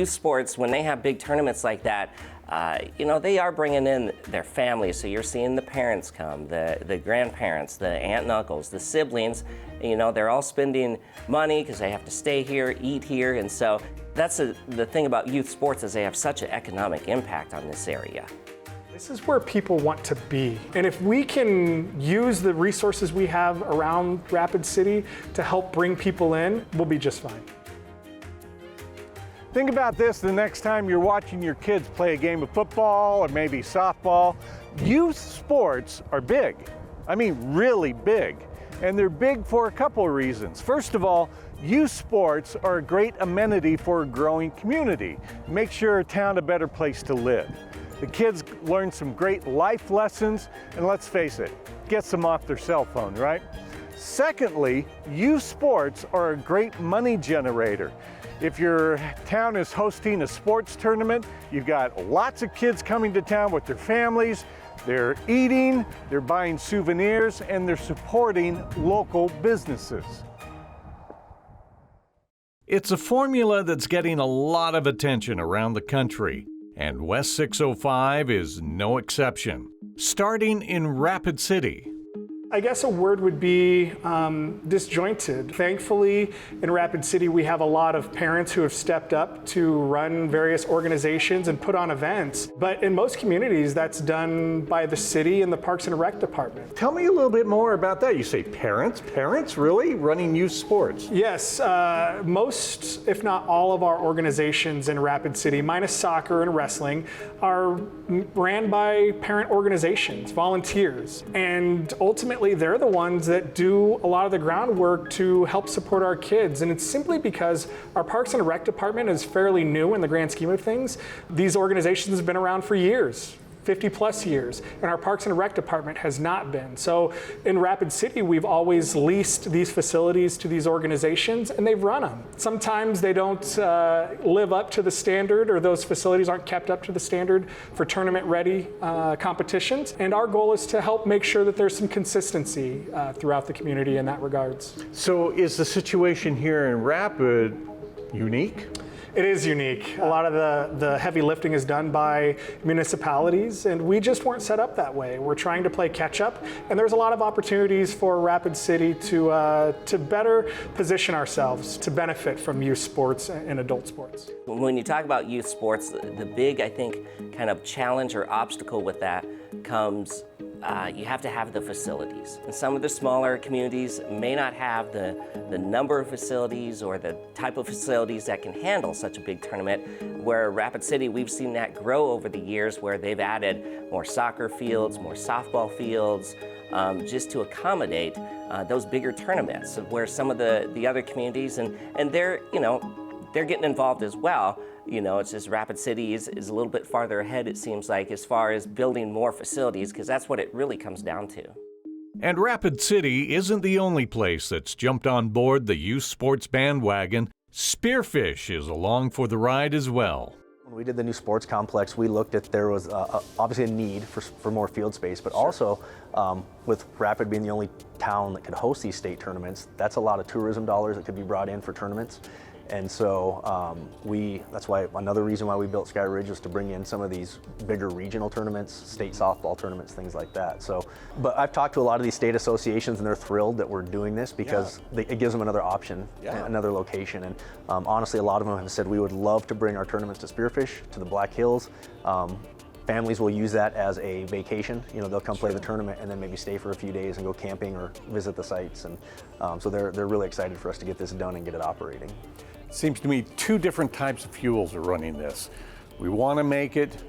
youth sports, when they have big tournaments like that, they are bringing in their families. So you're seeing the parents come, the grandparents, the aunt and uncles, the siblings. They're all spending money because they have to stay here, eat here. And so that's the thing about youth sports is they have such an economic impact on this area. This is where people want to be. And if we can use the resources we have around Rapid City to help bring people in, we'll be just fine. Think about this the next time you're watching your kids play a game of football or maybe softball. Youth sports are big. I mean, really big. And they're big for a couple of reasons. First of all, youth sports are a great amenity for a growing community. Makes your town a better place to live. The kids learn some great life lessons, and let's face it, gets them off their cell phone, right? Secondly, youth sports are a great money generator. If your town is hosting a sports tournament, you've got lots of kids coming to town with their families. They're eating, they're buying souvenirs, and they're supporting local businesses. It's a formula that's getting a lot of attention around the country, and West 605 is no exception. Starting in Rapid City. I guess a word would be disjointed. Thankfully, in Rapid City, we have a lot of parents who have stepped up to run various organizations and put on events. But in most communities, that's done by the city and the Parks and Rec department. Tell me a little bit more about that. You say parents? Parents really running youth sports? Yes, most, if not all of our organizations in Rapid City, minus soccer and wrestling, are ran by parent organizations, volunteers. And ultimately, they're the ones that do a lot of the groundwork to help support our kids. And it's simply because our Parks and Rec department is fairly new in the grand scheme of things. These organizations have been around for years. 50 plus years, and our Parks and Rec department has not been. So in Rapid City, we've always leased these facilities to these organizations, and they've run them. Sometimes they don't live up to the standard, or those facilities aren't kept up to the standard for tournament-ready competitions. And our goal is to help make sure that there's some consistency throughout the community in that regards. So is the situation here in Rapid unique? It is unique. A lot of the heavy lifting is done by municipalities, and we just weren't set up that way. We're trying to play catch up, and there's a lot of opportunities for Rapid City to better position ourselves to benefit from youth sports and adult sports. When you talk about youth sports, the big, I think, kind of challenge or obstacle with that comes you have to have the facilities. And some of the smaller communities may not have the number of facilities or the type of facilities that can handle such a big tournament, where Rapid City, we've seen that grow over the years, where they've added more soccer fields, more softball fields, just to accommodate those bigger tournaments, where some of the other communities, and they're getting involved as well. It's just Rapid City is a little bit farther ahead, it seems like, as far as building more facilities, because that's what it really comes down to. And Rapid City isn't the only place that's jumped on board the youth sports bandwagon. Spearfish is along for the ride as well. When we did the new sports complex, we looked at there was obviously a need for more field space, but also with Rapid being the only town that could host these state tournaments, that's a lot of tourism dollars that could be brought in for tournaments. And so that's why another reason why we built Sky Ridge was to bring in some of these bigger regional tournaments, state softball tournaments, things like that. So, but I've talked to a lot of these state associations, and they're thrilled that we're doing this because it gives them another option, another location. And honestly, a lot of them have said we would love to bring our tournaments to Spearfish, to the Black Hills. Families will use that as a vacation. They'll come play the tournament and then maybe stay for a few days and go camping or visit the sites. And so they're really excited for us to get this done and get it operating. Seems to me two different types of fuels are running this. We want to make it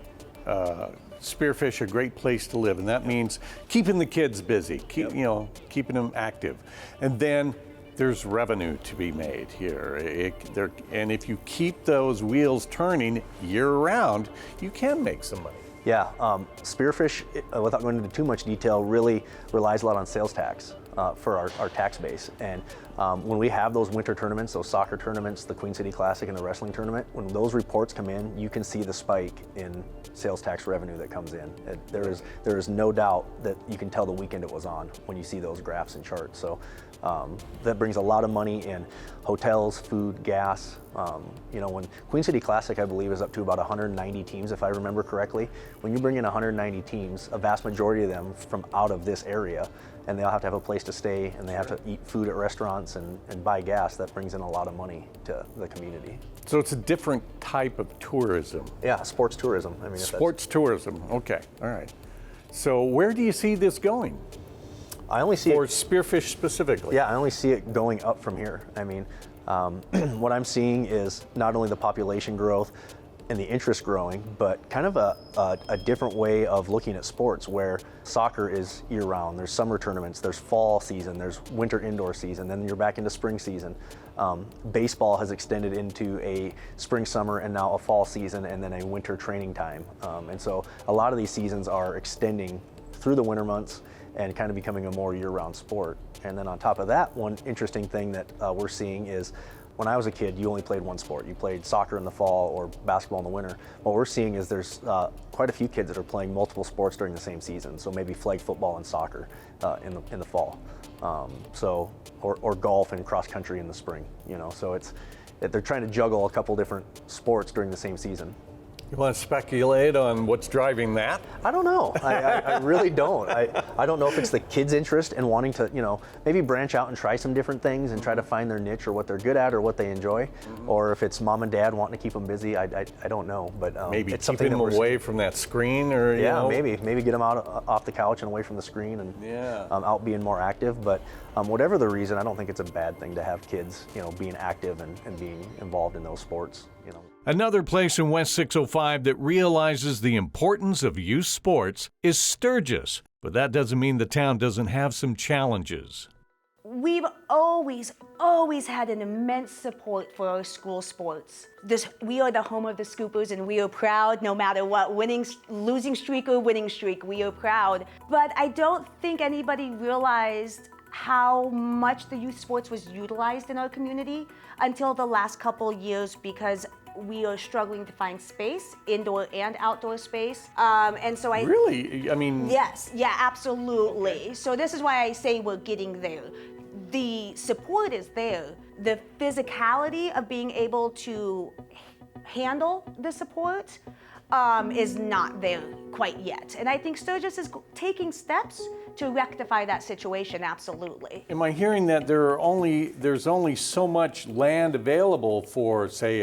Spearfish a great place to live, and that means keeping the kids busy, keeping them active. And then there's revenue to be made here. And if you keep those wheels turning year-round, you can make some money. Yeah, Spearfish, without going into too much detail, really relies a lot on sales tax. for our tax base. And when we have those winter tournaments, those soccer tournaments, the Queen City Classic and the wrestling tournament, when those reports come in, you can see the spike in sales tax revenue that comes in. There is no doubt that you can tell the weekend it was on when you see those graphs and charts. So that brings a lot of money in hotels, food, gas. When Queen City Classic, I believe, is up to about 190 teams, if I remember correctly. When you bring in 190 teams, a vast majority of them from out of this area, and they all have to have a place to stay, and they have to eat food at restaurants and buy gas, that brings in a lot of money to the community. So it's a different type of tourism. Yeah, sports tourism. I mean, Sports tourism, okay, all right. So where do you see this going? I only see For Spearfish specifically? Yeah, I only see it going up from here. I mean, what I'm seeing is not only the population growth and the interest growing, but kind of a different way of looking at sports where soccer is year-round. There's summer tournaments, there's fall season, there's winter indoor season, then you're back into spring season. Baseball has extended into a spring, summer, and now a fall season, and then a winter training time. And so a lot of these seasons are extending through the winter months and kind of becoming a more year-round sport. And then on top of that, one interesting thing that we're seeing is when I was a kid, you only played one sport. You played soccer in the fall or basketball in the winter. What we're seeing is there's quite a few kids that are playing multiple sports during the same season. So maybe flag football and soccer in the fall. Or golf and cross country in the spring. So they're trying to juggle a couple different sports during the same season. You want to speculate on what's driving that? I don't know. I really don't. I don't know if it's the kids' interest in wanting to, maybe branch out and try some different things and try to find their niche or what they're good at or what they enjoy, or if it's mom and dad wanting to keep them busy. I don't know, but maybe it's keep something them away from that screen, or maybe get them out off the couch and away from the screen and out being more active. But whatever the reason, I don't think it's a bad thing to have kids, being active and being involved in those sports. Another place in West 605 that realizes the importance of youth sports is Sturgis, but that doesn't mean the town doesn't have some challenges. We've always had an immense support for our school sports. We are the home of the Scoopers, and we are proud no matter what, losing streak or winning streak, we are proud. But I don't think anybody realized how much the youth sports was utilized in our community until the last couple years, because we are struggling to find space, indoor and outdoor space. And so Really? I mean... Yes, yeah, absolutely. So this is why I say we're getting there. The support is there. The physicality of being able to handle the support is not there quite yet. And I think Sturgis is taking steps to rectify that situation, absolutely. Am I hearing that there's only so much land available for, say,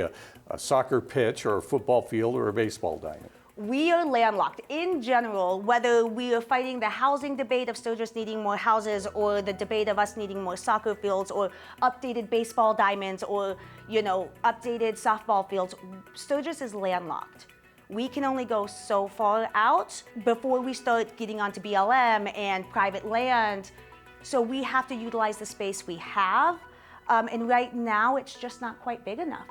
a soccer pitch or a football field or a baseball diamond? We are landlocked. In general, whether we are fighting the housing debate of Sturgis needing more houses, or the debate of us needing more soccer fields, or updated baseball diamonds, or updated softball fields, Sturgis is landlocked. We can only go so far out before we start getting onto BLM and private land. So we have to utilize the space we have. And right now, it's just not quite big enough.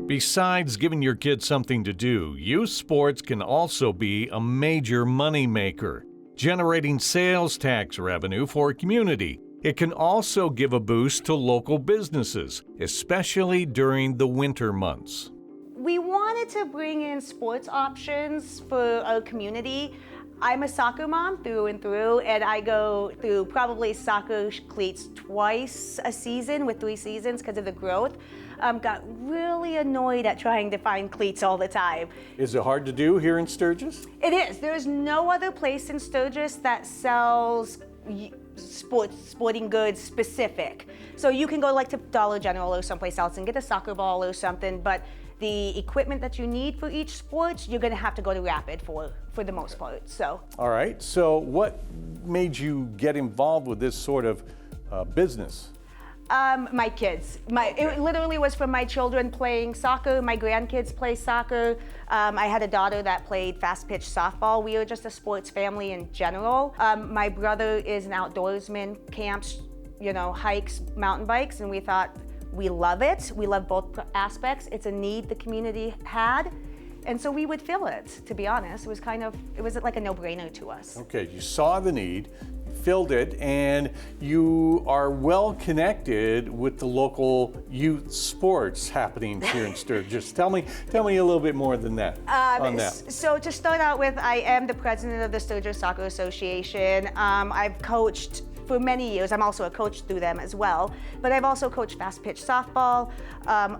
Besides giving your kids something to do, youth sports can also be a major moneymaker, generating sales tax revenue for a community. It can also give a boost to local businesses, especially during the winter months. We wanted to bring in sports options for our community. I'm a soccer mom through and through, and I go through probably soccer cleats twice a season with 3 seasons because of the growth. Got really annoyed at trying to find cleats all the time. Is it hard to do here in Sturgis? It is. There's no other place in Sturgis that sells sporting goods specific. So you can go like to Dollar General or someplace else and get a soccer ball or something, but the equipment that you need for each sport, you're gonna have to go to Rapid for the most part, so. All right, so what made you get involved with this sort of business? My kids. It literally was from my children playing soccer. My grandkids play soccer. I had a daughter that played fast pitch softball. We are just a sports family in general. My brother is an outdoorsman, camps, hikes, mountain bikes, and we thought we love it. We love both aspects. It's a need the community had. And so we would fill it, to be honest. It was like a no-brainer to us. Okay, you saw the need, filled it, and you are well connected with the local youth sports happenings here in Sturgis. Tell me a little bit more than that. On that. So to start out with, I am the president of the Sturgis Soccer Association. I've coached for many years. I'm also a coach through them as well. But I've also coached fast pitch softball.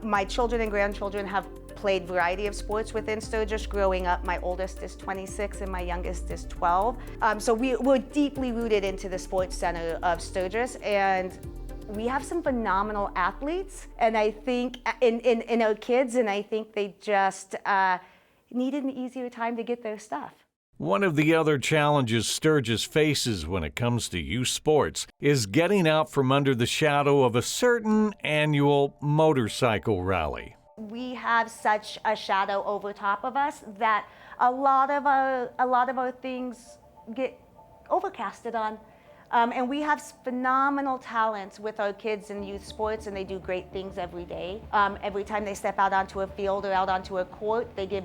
My children and grandchildren have played variety of sports within Sturgis growing up. My oldest is 26 and my youngest is 12. So we're deeply rooted into the sports center of Sturgis, and we have some phenomenal athletes, and I think in our kids, and I think they just needed an easier time to get their stuff. One of the other challenges Sturgis faces when it comes to youth sports is getting out from under the shadow of a certain annual motorcycle rally. We have such a shadow over top of us that a lot of our things get overcasted on. And we have phenomenal talents with our kids in youth sports, and they do great things every day. Every time they step out onto a field or out onto a court, they give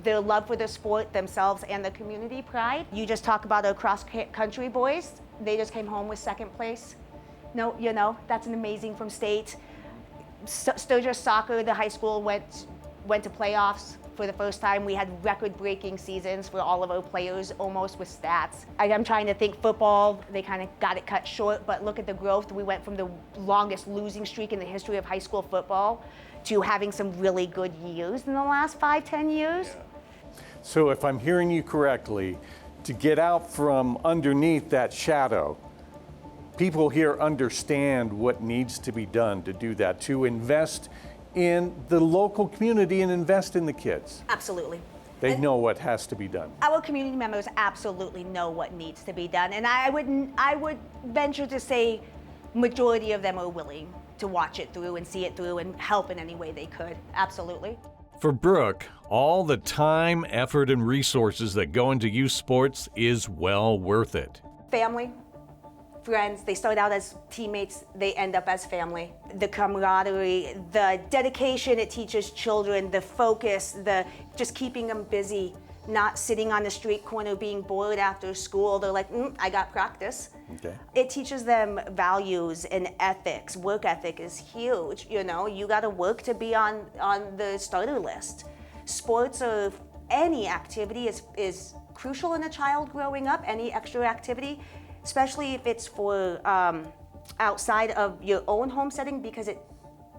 their love for the sport, themselves, and the community pride. You just talk about our cross-country boys. They just came home with second place. No, that's an amazing from state. Sturgis Soccer, the high school, went to playoffs for the first time. We had record-breaking seasons for all of our players, almost with stats. I'm trying to think football, they kind of got it cut short, but look at the growth. We went from the longest losing streak in the history of high school football to having some really good years in the last 5-10 years. Yeah. So if I'm hearing you correctly, to get out from underneath that shadow, people here understand what needs to be done to do that, to invest in the local community and invest in the kids. Absolutely. They know what has to be done. Our community members absolutely know what needs to be done, and I would venture to say majority of them are willing to watch it through and see it through and help in any way they could. Absolutely. For Brooke, all the time, effort, and resources that go into youth sports is well worth it. Family, friends, they start out as teammates, they end up as family. The camaraderie, the dedication it teaches children, the focus, the just keeping them busy, not sitting on the street corner being bored after school. They're like, I got practice. Okay. It teaches them values and ethics. Work ethic is huge. You got to work to be on the starter list. Sports or any activity is crucial in a child growing up, any extra activity, especially if it's for outside of your own home setting, because it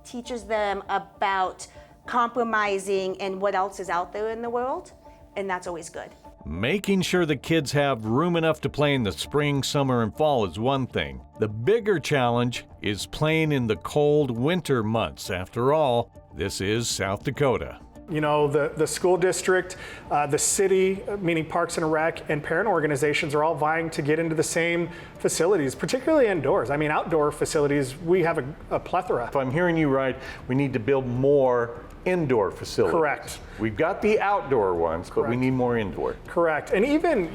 teaches them about compromising and what else is out there in the world, and that's always good. Making sure the kids have room enough to play in the spring, summer, and fall is one thing. The bigger challenge is playing in the cold winter months. After all, this is South Dakota. The school district, the city, meaning Parks and Rec, and parent organizations are all vying to get into the same facilities, particularly indoors. I mean, outdoor facilities, we have a plethora. If I'm hearing you right, we need to build more indoor facilities. Correct. We've got the outdoor ones, but we need more indoor. Correct. And even,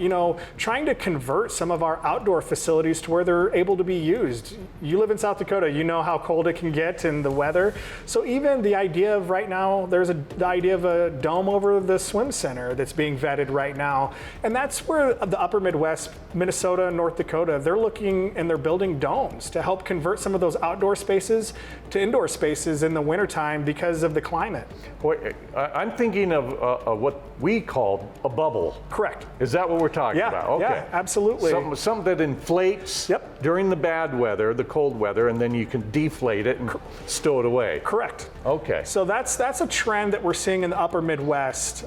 trying to convert some of our outdoor facilities to where they're able to be used. You live in South Dakota, you know how cold it can get in the weather. So even the idea of right now, there's the idea of a dome over the swim center that's being vetted right now. And that's where the upper Midwest, Minnesota, North Dakota, they're looking and they're building domes to help convert some of those outdoor spaces to indoor spaces in the wintertime because of the climate. Boy, I'm thinking of what we call a bubble. Correct. Is that what we're talking about? Okay. Yeah, absolutely. Something that inflates during the bad weather, the cold weather, and then you can deflate it and stow it away. Correct. Okay. So that's a trend that we're seeing in the upper Midwest,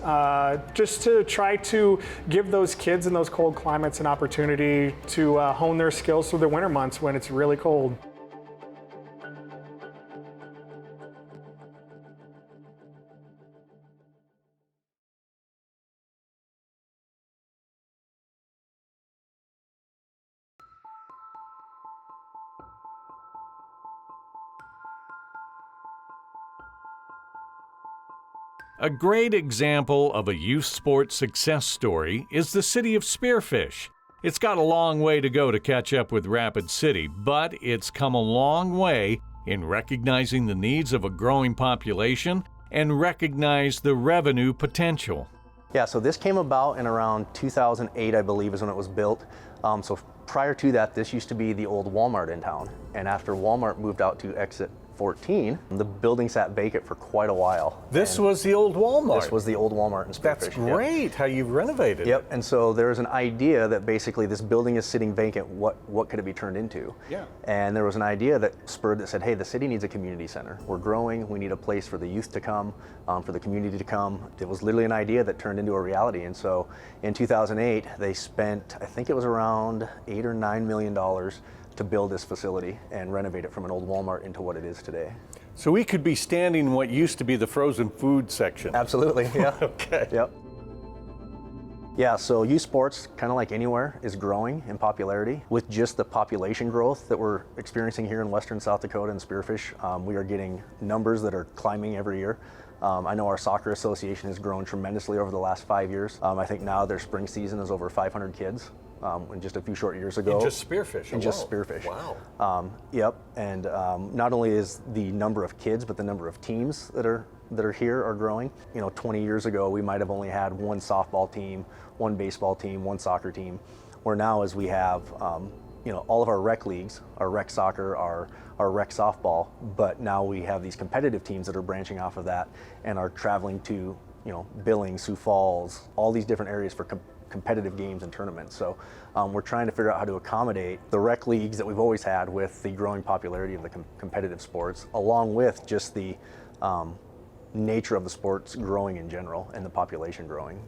just to try to give those kids in those cold climates an opportunity to hone their skills through the winter months when it's really cold. A great example of a youth sports success story is the city of Spearfish. It's got a long way to go to catch up with Rapid City, but it's come a long way in recognizing the needs of a growing population and recognize the revenue potential. Yeah, so this came about in around 2008, I believe, is when it was built. So prior to that, this used to be the old Walmart in town. And after Walmart moved out to exit 14, the building sat vacant for quite a while. This was the old Walmart. This was the old Walmart in Spearfish. That's great, how you've renovated it. Yep, and so there's an idea that basically this building is sitting vacant, what could it be turned into? Yeah. And there was an idea that spurred that said, hey, the city needs a community center. We're growing, we need a place for the youth to come, for the community to come. It was literally an idea that turned into a reality. And so in 2008, they spent, I think it was around $8 or $9 million to build this facility and renovate it from an old Walmart into what it is today. So we could be standing in what used to be the frozen food section. Absolutely, yeah. Okay. Yep. Yeah, so youth sports, kind of like anywhere, is growing in popularity. With just the population growth that we're experiencing here in western South Dakota and Spearfish, we are getting numbers that are climbing every year. I know our soccer association has grown tremendously over the last 5 years. I think now their spring season is over 500 kids. In just a few short years ago. In just Spearfish? In just Spearfish. Wow. Yep, and not only is the number of kids, but the number of teams that are here are growing. 20 years ago, we might have only had one softball team, one baseball team, one soccer team, where now as we have, all of our rec leagues, our rec soccer, our rec softball, but now we have these competitive teams that are branching off of that and are traveling to, Billings, Sioux Falls, all these different areas for competitive games and tournaments. So we're trying to figure out how to accommodate the rec leagues that we've always had with the growing popularity of the competitive sports, along with just the nature of the sports growing in general and the population growing.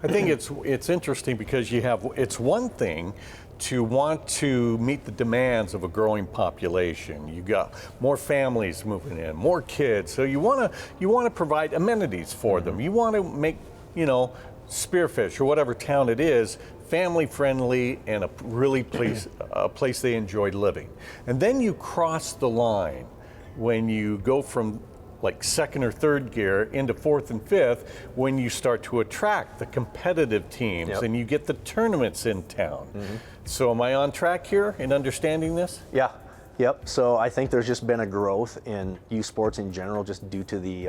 I think it's interesting because it's one thing to want to meet the demands of a growing population. You got more families moving in, more kids, so you want to provide amenities for them. You want to make, Spearfish or whatever town it is, family friendly and a place they enjoyed living. And then you cross the line when you go from like second or third gear into fourth and fifth, when you start to attract the competitive teams. Yep. And you get the tournaments in town. Mm-hmm. So am I on track here in understanding this? Yeah. Yep. So I think there's just been a growth in youth sports in general, just due to the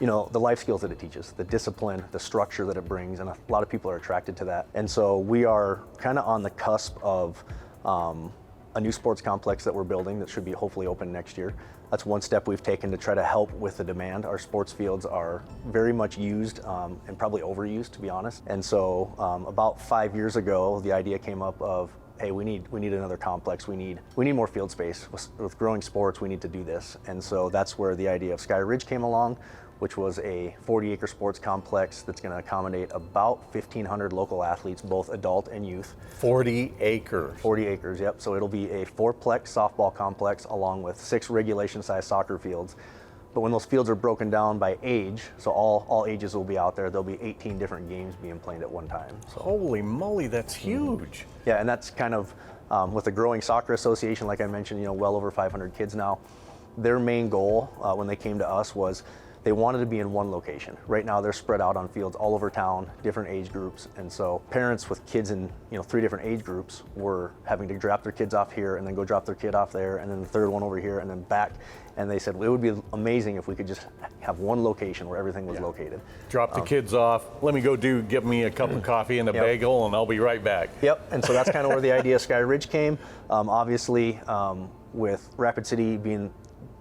the life skills that it teaches, the discipline, the structure that it brings, and a lot of people are attracted to that. And so we are kind of on the cusp of a new sports complex that we're building that should be hopefully open next year. That's one step we've taken to try to help with the demand. Our sports fields are very much used and probably overused, to be honest. And so about 5 years ago, the idea came up of, hey, we need another complex. We need more field space. With growing sports, we need to do this. And so that's where the idea of Sky Ridge came along, which was a 40-acre sports complex that's going to accommodate about 1,500 local athletes, both adult and youth. 40 acres. 40 acres, yep. So it'll be a fourplex softball complex along with 6 regulation-sized soccer fields. But when those fields are broken down by age, so all ages will be out there, there'll be 18 different games being played at one time. So. Holy moly, that's huge. Yeah, and that's kind of, with the growing soccer association, like I mentioned, well over 500 kids now, their main goal when they came to us was they wanted to be in one location. Right now they're spread out on fields all over town, different age groups, and so parents with kids in 3 different age groups were having to drop their kids off here and then go drop their kid off there and then the third one over here and then back. And they said it would be amazing if we could just have one location where everything was located. Drop the kids off, let me go give me a cup of coffee and a bagel and I'll be right back. Yep, and so that's kind of where the idea of Sky Ridge came. Obviously, with Rapid City being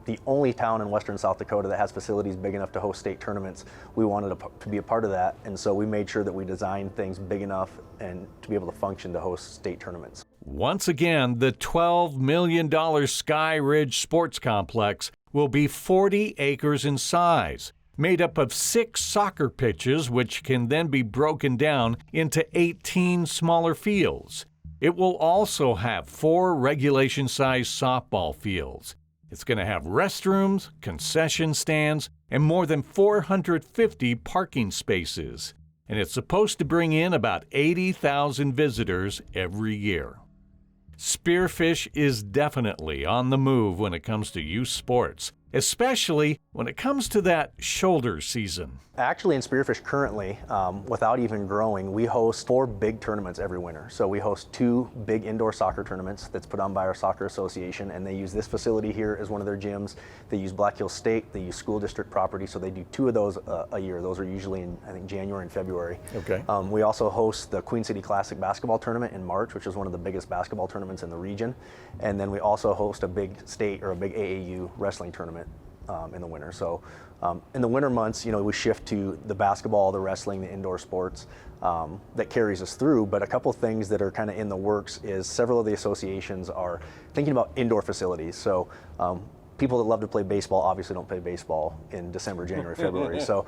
the only town in western South Dakota that has facilities big enough to host state tournaments, we wanted to be a part of that. And so we made sure that we designed things big enough and to be able to function to host state tournaments. Once again, the $12 million Sky Ridge Sports Complex will be 40 acres in size, made up of 6 soccer pitches, which can then be broken down into 18 smaller fields. It will also have 4 regulation-sized softball fields. It's going to have restrooms, concession stands, and more than 450 parking spaces. And it's supposed to bring in about 80,000 visitors every year. Spearfish is definitely on the move when it comes to youth sports, especially when it comes to that shoulder season. Actually, in Spearfish currently, without even growing, we host 4 big tournaments every winter. So we host 2 big indoor soccer tournaments that's put on by our soccer association, and they use this facility here as one of their gyms. They use Black Hills State, they use school district property, so they do 2 of those a year. Those are usually in, I think, January and February. Okay. We also host the Queen City Classic basketball tournament in March, which is one of the biggest basketball tournaments in the region. And then we also host a big state or a big AAU wrestling tournament in the winter. So in the winter months, we shift to the basketball, the wrestling, the indoor sports that carries us through. But a couple things that are kind of in the works is several of the associations are thinking about indoor facilities. So people that love to play baseball obviously don't play baseball in December, January, February. So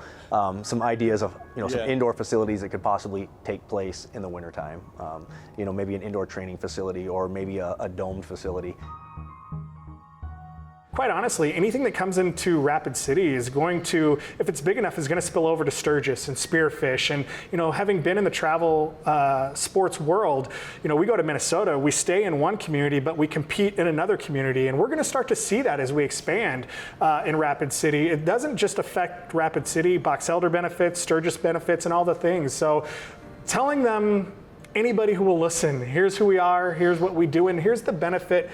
some ideas of some indoor facilities that could possibly take place in the wintertime. Maybe an indoor training facility or maybe a domed facility. Quite honestly, anything that comes into Rapid City is going to, if it's big enough, is going to spill over to Sturgis and Spearfish. And having been in the travel sports world, we go to Minnesota, we stay in one community, but we compete in another community. And we're going to start to see that as we expand in Rapid City. It doesn't just affect Rapid City, Box Elder benefits, Sturgis benefits, and all the things. So telling them, anybody who will listen, here's who we are, here's what we do, and here's the benefit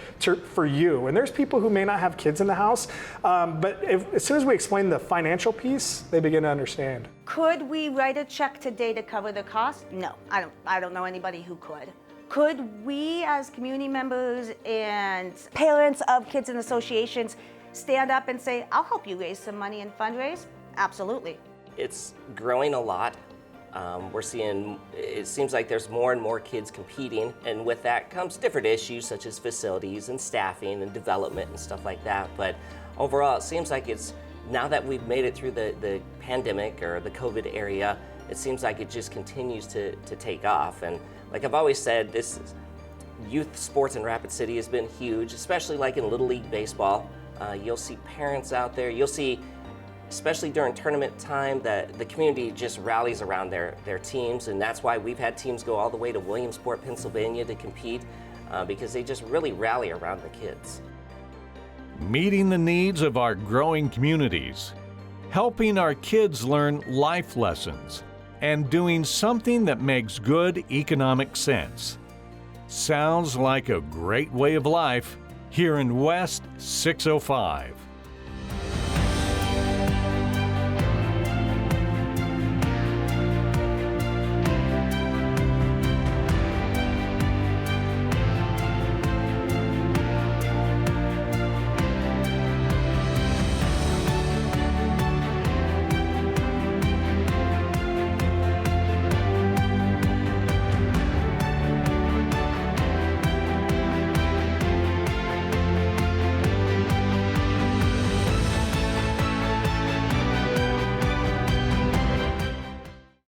for you. And there's people who may not have kids in the house, but as soon as we explain the financial piece, they begin to understand. Could we write a check today to cover the cost? No, I don't know anybody who could. Could we, as community members and parents of kids in associations, stand up and say, I'll help you raise some money and fundraise? Absolutely. It's growing a lot. We're seeing, it seems like there's more and more kids competing, and with that comes different issues such as facilities and staffing and development and stuff like that. But overall, it seems like it's, now that we've made it through the pandemic or the COVID area, it seems like it just continues to take off. And like I've always said, this is, youth sports in Rapid City has been huge, especially like in Little League Baseball. You'll see parents out there, you'll see, especially during tournament time, that the community just rallies around their teams, and that's why we've had teams go all the way to Williamsport, Pennsylvania to compete, because they just really rally around the kids. Meeting the needs of our growing communities, helping our kids learn life lessons, and doing something that makes good economic sense. Sounds like a great way of life here in West 605.